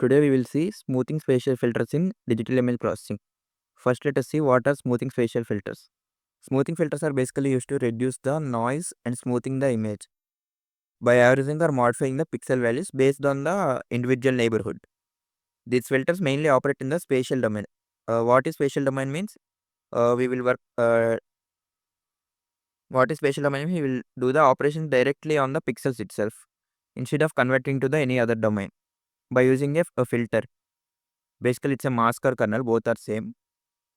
Today we will see smoothing spatial filters in digital image processing. First, let us see what are smoothing spatial filters. Smoothing filters are basically used to reduce the noise and smoothing the image by averaging or modifying the pixel values based on the individual neighborhood. These filters mainly operate in the spatial domain. What is spatial domain means? We will work. What is spatial domain? We will do the operation directly on the pixels itself instead of converting to the any other domain by using a filter. Basically, it's a mask or kernel. Both are same.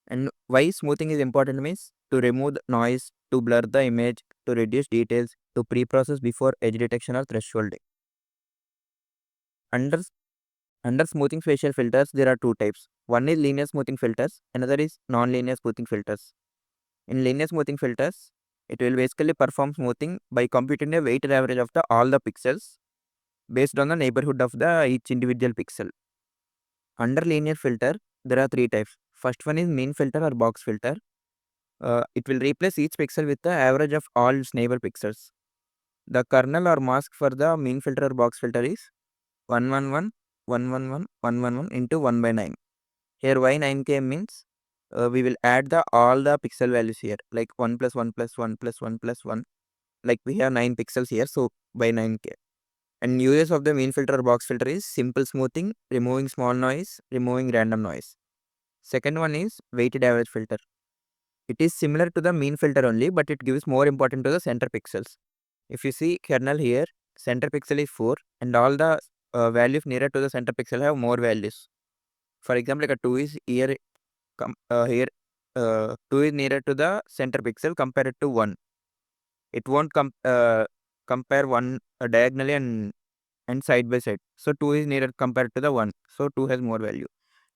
And why smoothing is important means to remove the noise, to blur the image, to reduce details, to pre-process before edge detection or thresholding. Under, under smoothing spatial filters, there are two types. One is linear smoothing filters, another is non-linear smoothing filters. In linear smoothing filters, it will basically perform smoothing by computing a weighted average of all the pixels based on the neighborhood of the each individual pixel. Under linear filter, there are three types. First one is mean filter or box filter. It will replace each pixel with the average of all its neighbor pixels. The kernel or mask for the mean filter or box filter is 111, 111, 111 into 1 by 9. Here why 9k means we will add all the pixel values here like 1 plus 1 plus 1 plus 1 plus 1. Like we have 9 pixels here, so by 9k. And uses of the mean filter or box filter is simple smoothing, removing small noise, removing random noise. Second one is weighted average filter. It is similar to the mean filter only, but it gives more importance to the center pixels. If you see kernel here, center pixel is 4 and all the values nearer to the center pixel have more values. For example, like a 2 is here, here 2 is nearer to the center pixel compared to 1. It won't compare 1 diagonally and side by side. So 2 is nearer compared to the 1. So 2 has more value.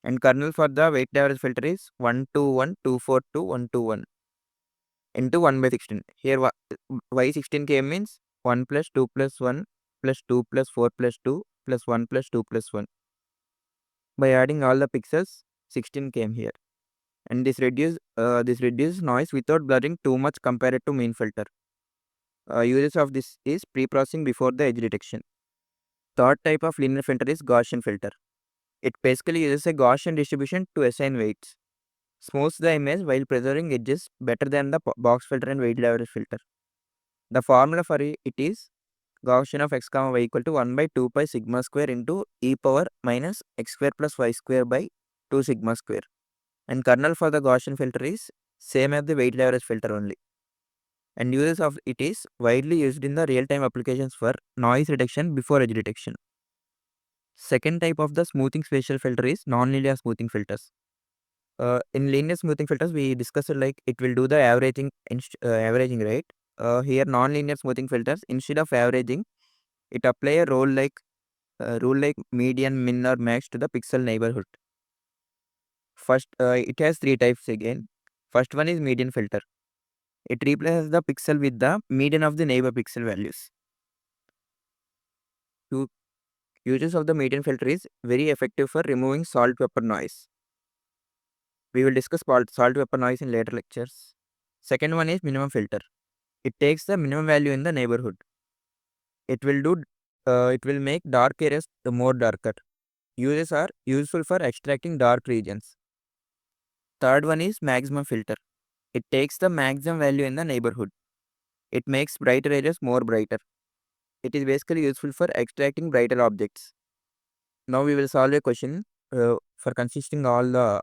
And kernel for the weighted average filter is 121, 242, 121 into 1 by 16. Here y 16k means 1 plus 2 plus 1 plus 2 plus 4 plus 2 plus 1 plus 2 plus 1. By adding all the pixels, 16 came here. And this reduces noise without blurring too much compared to mean filter. Uses of this is pre-processing before the edge detection. Third type of linear filter is Gaussian filter. It basically uses a Gaussian distribution to assign weights. Smooths the image while preserving edges better than the box filter and weighted average filter. The formula for it is Gaussian of x comma y equal to 1 by 2 pi sigma square into e power minus x square plus y square by 2 sigma square. And kernel for the Gaussian filter is same as the weighted average filter only. And uses of it is widely used in the real-time applications for noise reduction before edge detection. Second type of the smoothing spatial filter is non-linear smoothing filters. In linear smoothing filters, we discussed like it will do the averaging, right? Here non-linear smoothing filters, instead of averaging, it apply a rule like median, min or max to the pixel neighborhood. First, it has three types again. First one is median filter. It replaces the pixel with the median of the neighbor pixel values. Uses of the median filter is very effective for removing salt pepper noise. We will discuss salt pepper noise in later lectures. Second one is minimum filter. It takes the minimum value in the neighborhood. It will make dark areas more darker. Uses are useful for extracting dark regions. Third one is maximum filter. It takes the maximum value in the neighborhood. It makes brighter areas more brighter. It is basically useful for extracting brighter objects. Now we will solve a question for consisting all the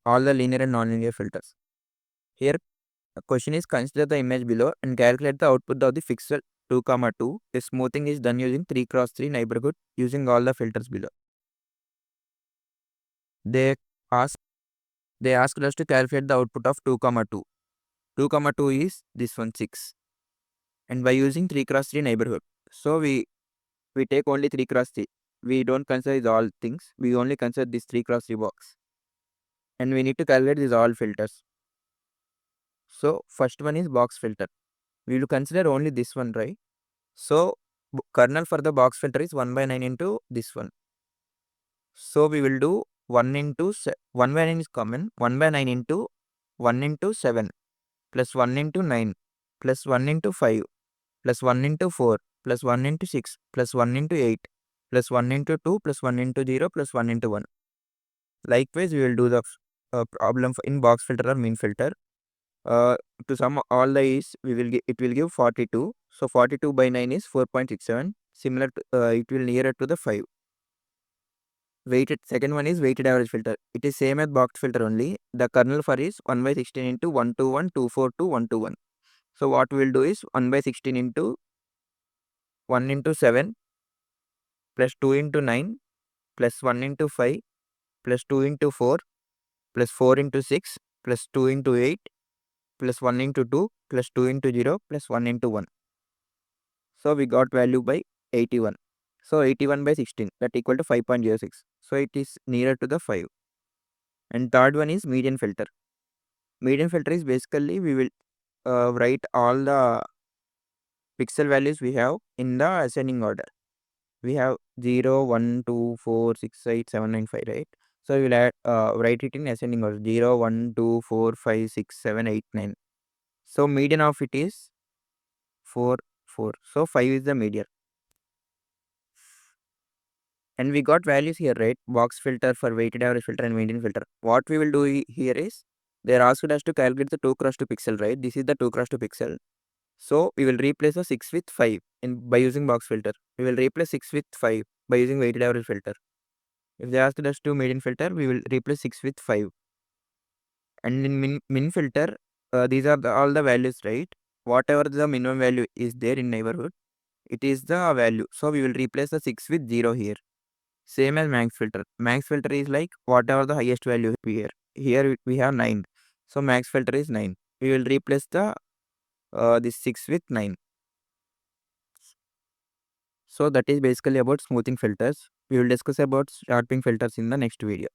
linear and non-linear filters. Here, the question is consider the image below and calculate the output of the pixel 2, 2. The smoothing is done using 3 cross 3 neighborhood using all the filters below. They asked us to calculate the output of 2, 2. 2, 2 is this one 6. And by using 3 cross 3 neighborhood. So we take only 3 cross 3. We don't consider all things. We only consider this 3 cross 3 box. And we need to calculate these all filters. So first one is box filter. We will consider only this one, right? So kernel for the box filter is 1 by 9 into this one. So we will do 1 into 1 by 9 is common. 1 by 9 into 1 into 7 plus 1 into 9 plus 1 into 5 plus 1 into 4 plus 1 into 6 plus 1 into 8 plus 1 into 2 plus 1 into 0 plus 1 into 1. Likewise, we will do the problem in box filter or mean filter. To sum all the e's, it will give 42. So 42 by 9 is 4.67. Similar to, it will nearer to the 5. Second one is weighted average filter. It is same as box filter only. The kernel for is 1 by 16 into 1 to 1, 242, 1 to 1. So what we will do is 1 by 16 into 1 into 7 plus 2 into 9 plus 1 into 5 plus 2 into 4 plus 4 into 6 plus 2 into 8 plus 1 into 2 plus 2 into 0 plus 1 into 1. So we got value by 81. So 81 by 16, that equal to 5.06. So it is nearer to the 5. And third one is median filter. Median filter is basically we will write all the pixel values we have in the ascending order. We have 0, 1, 2, 4, 6, 8, 7, 9, 5, right? So we will write it in ascending order 0, 1, 2, 4, 5, 6, 7, 8, 9. So median of it is 4, 4. So 5 is the median. And we got values here, right? Box filter for weighted average filter and median filter. What we will do here is they are asked us to calculate the 2 cross 2 pixel, right? This is the 2 cross 2 pixel. So we will replace the 6 with 5 by using box filter. We will replace 6 with 5 by using weighted average filter. If they asked us to median filter, we will replace 6 with 5. And in min filter, these are all the values, right? Whatever the minimum value is there in neighborhood, it is the value. So we will replace the 6 with 0 here. Same as max filter. Max filter is like whatever the highest value here. Here we have 9. So max filter is 9. We will replace the this 6 with 9. So that is basically about smoothing filters. We will discuss about sharpening filters in the next video.